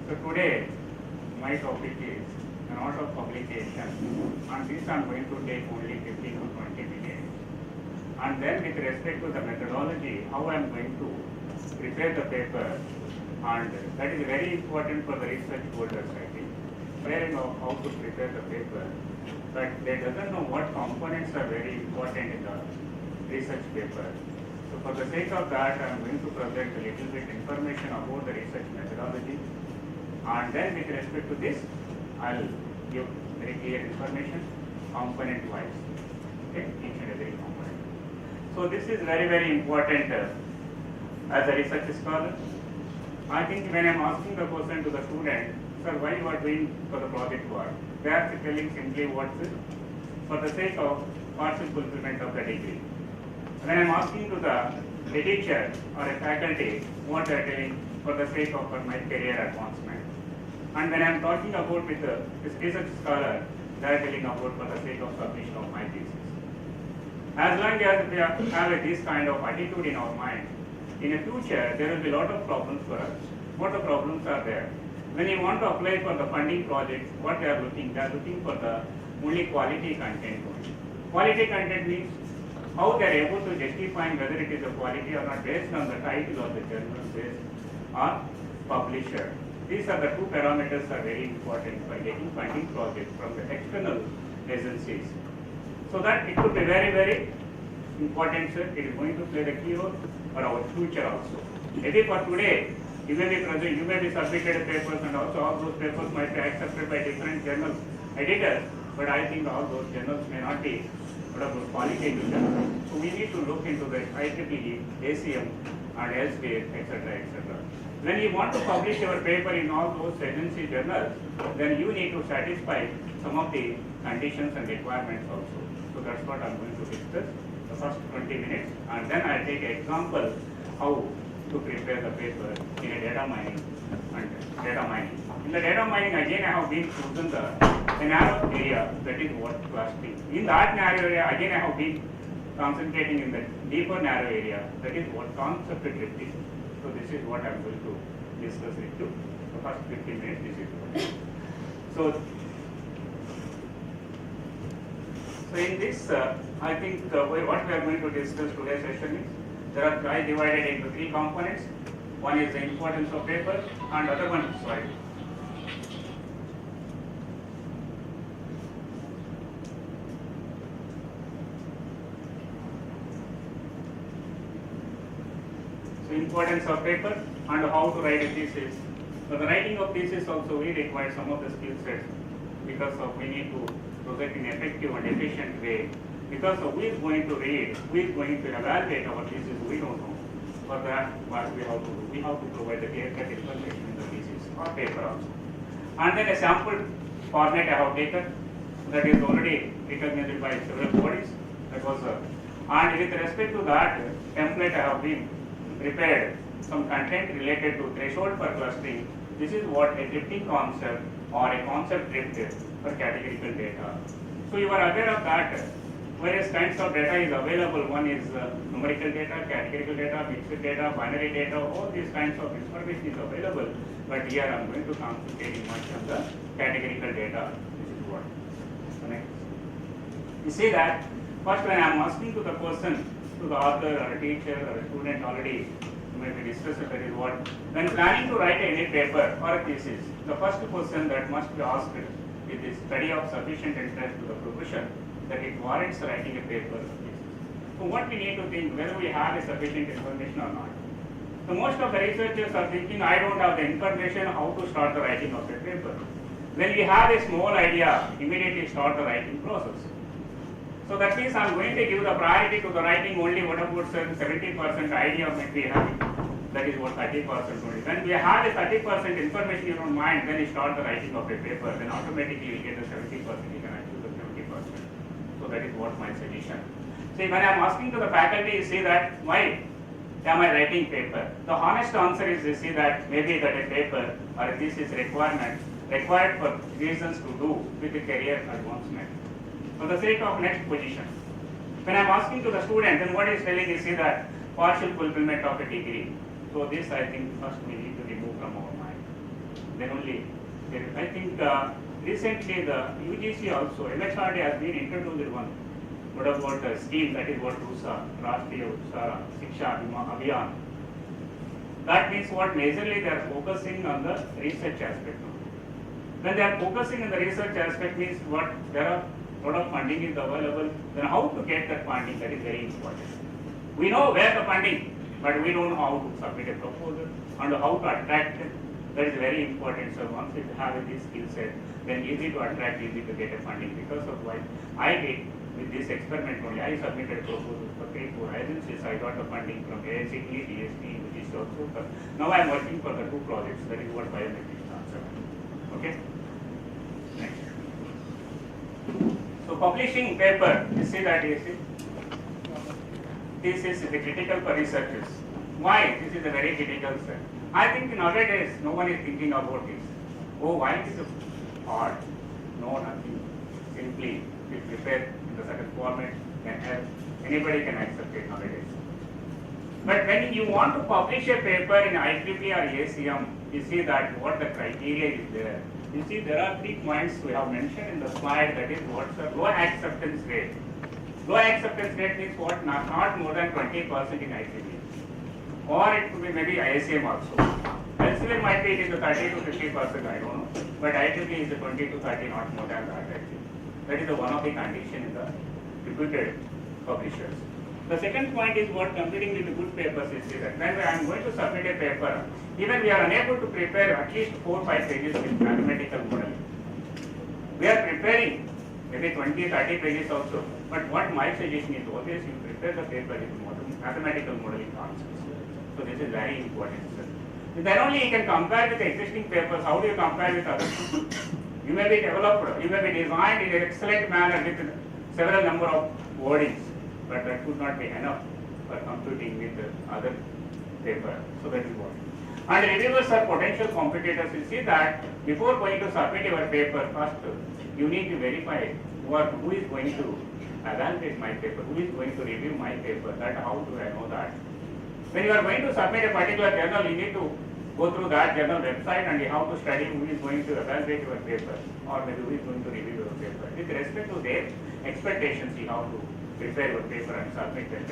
So today, my topic is an art of publication, and this I am going to take only 15 to 20 minutes. And then with respect to the methodology, how I am going to prepare the paper, and that is very important for the research holders, I think. They know how to prepare the paper, but they doesn't know what components are very important in the research paper. So for the sake of that, I am going to present a little bit information about the research methodology, and then with respect to this, I'll give very clear information component wise, okay, each and every component. So this is very, very important as a research scholar. I think when I'm asking the question to the student, sir, why you are doing for the project work, they are telling simply what's for the sake of partial fulfillment of the degree. When I'm asking to the teacher or a faculty, what they are telling for the sake of my career advancement. And when I'm talking about with this research scholar, they are telling about for the sake of submission of my thesis. As long as we have this kind of attitude in our mind, in the future there will be a lot of problems for us. What the problems are there? When you want to apply for the funding projects, what they are looking for the only quality content only. Quality content means how they are able to justify whether it is a quality or not based on the title of the journal based or publisher. These are the two parameters are very important for getting funding projects from the external agencies. So that it could be very, very important, sir. It is going to play the key role for our future also. Maybe for today, you may be submitted papers, and also all those papers might be accepted by different journal editors, but I think all those journals may not be of quality journals. So we need to look into the IEEE, ACM, and elsewhere, etc., etc. When you want to publish your paper in all those agency journals, then you need to satisfy some of the conditions and requirements also. So that's what I'm going to discuss the first 20 minutes, and then I'll take an example how to prepare the paper in a data mining and data mining. In the data mining, again I have been chosen the narrow area, that is what clustering. In that narrow area, again I have been concentrating in the deeper narrow area, that is what concept drifting. So this is what I am going to discuss with you. The first 15 minutes, this is what. So in this, I think what we are going to discuss today's session is, there are divided into three components. One is the importance of paper, and other one, sorry. So importance of paper and how to write a thesis. For the writing of thesis also we require some of the skill sets, because we need to project in effective and efficient way. Because who is going to read, who is going to evaluate our thesis, we don't know. For that, what we have to do, we have to provide the clear-cut information in the thesis or paper also. And then a sample format I have taken, that is already recognized by several bodies. That was, and with respect to that template, I have been prepared some content related to threshold for clustering. This is what a drifting concept or a concept drift for categorical data. So you are aware of that. Various kinds of data is available. One is numerical data, categorical data, mixed data, binary data. All these kinds of information is available. But here I am going to concentrate much on the categorical data. This is what. So next. You see that first when I am asking to the person, to the author or a teacher or a student already, maybe discussed that is what. When planning to write any paper or a thesis, the first question that must be asked is the study of sufficient interest to the profession that it warrants writing a paper or thesis. So what we need to think, whether we have a sufficient information or not. So most of the researchers are thinking, I don't have the information how to start the writing of a paper. When we have a small idea, immediately start the writing process. So that means I am going to give the priority to the writing only what about 70% idea might be having. That is what 30% only. When we have a 30% information in your mind, then you start the writing of a paper, then automatically you get the 70%, you can achieve the 70%. So that is what my suggestion. See, when I am asking to the faculty, you see that why am I writing paper? The honest answer is you see that maybe that a paper or a thesis required for reasons to do with the career advancement. For the sake of next position. When I am asking to the student, then what is telling is see that partial fulfillment of a degree. So this I think first we need to remove from our mind. then only. I think recently the UGC also, MHRD has been introduced one. What about a scheme, that is what RUSA, Rashtriya Shiksha Abhiyan. That means what majorly they are focusing on the research aspect. When they are focusing on the research aspect means what, there are a lot of funding is available, then how to get that funding, that is very important. We know where the funding, but we don't know how to submit a proposal and how to attract it. That is very important. So once you have this skill set, then easy to attract, easy to get a funding. Because of what I did with this experiment only, I submitted proposals for 3-4 agencies. I got the funding from AICT, DST, which is also. Now I am working for the 2 projects. That is what biometrics answer. Okay. Next. So publishing paper, you see that you see. This is the critical for researchers. Why? This is a very critical, sir. I think nowadays no one is thinking about this. Oh, why is it hard? No, nothing. Simply we prepare in the certain format, can have anybody can accept it nowadays. But when you want to publish a paper in IEEE or ACM, you see that what the criteria is there. You see there are 3 points we have mentioned in the slide, that is what's the low acceptance rate. Low acceptance rate means what? Not more than 20% in IEEE. Or it could be maybe ISM also. Elsewhere might be it is 30 to 50%, I don't know. But IEEE is 20 to 30, not more than that actually. That is one of the conditions in the reputed publishers. The second point is what competing with the good papers is that when I am going to submit a paper, even we are unable to prepare at least 4-5 pages with mathematical modeling. We are preparing maybe 20-30 pages also, but what my suggestion is always you prepare the paper with mathematical modeling concepts. So this is very important, sir. Then only you can compare with the existing papers. How do you compare with others? You may be developed, you may be designed in an excellent manner with several number of wordings, but that could not be enough for competing with the other paper. So that is what. And reviewers are potential competitors. You see that before going to submit your paper, first you need to verify who is going to evaluate my paper, who is going to review my paper. That how do I know that? When you are going to submit a particular journal, you need to go through that journal website and you have to study who is going to evaluate your paper or maybe who is going to review your paper. With respect to their expectations, you have to prepare your paper and submit it.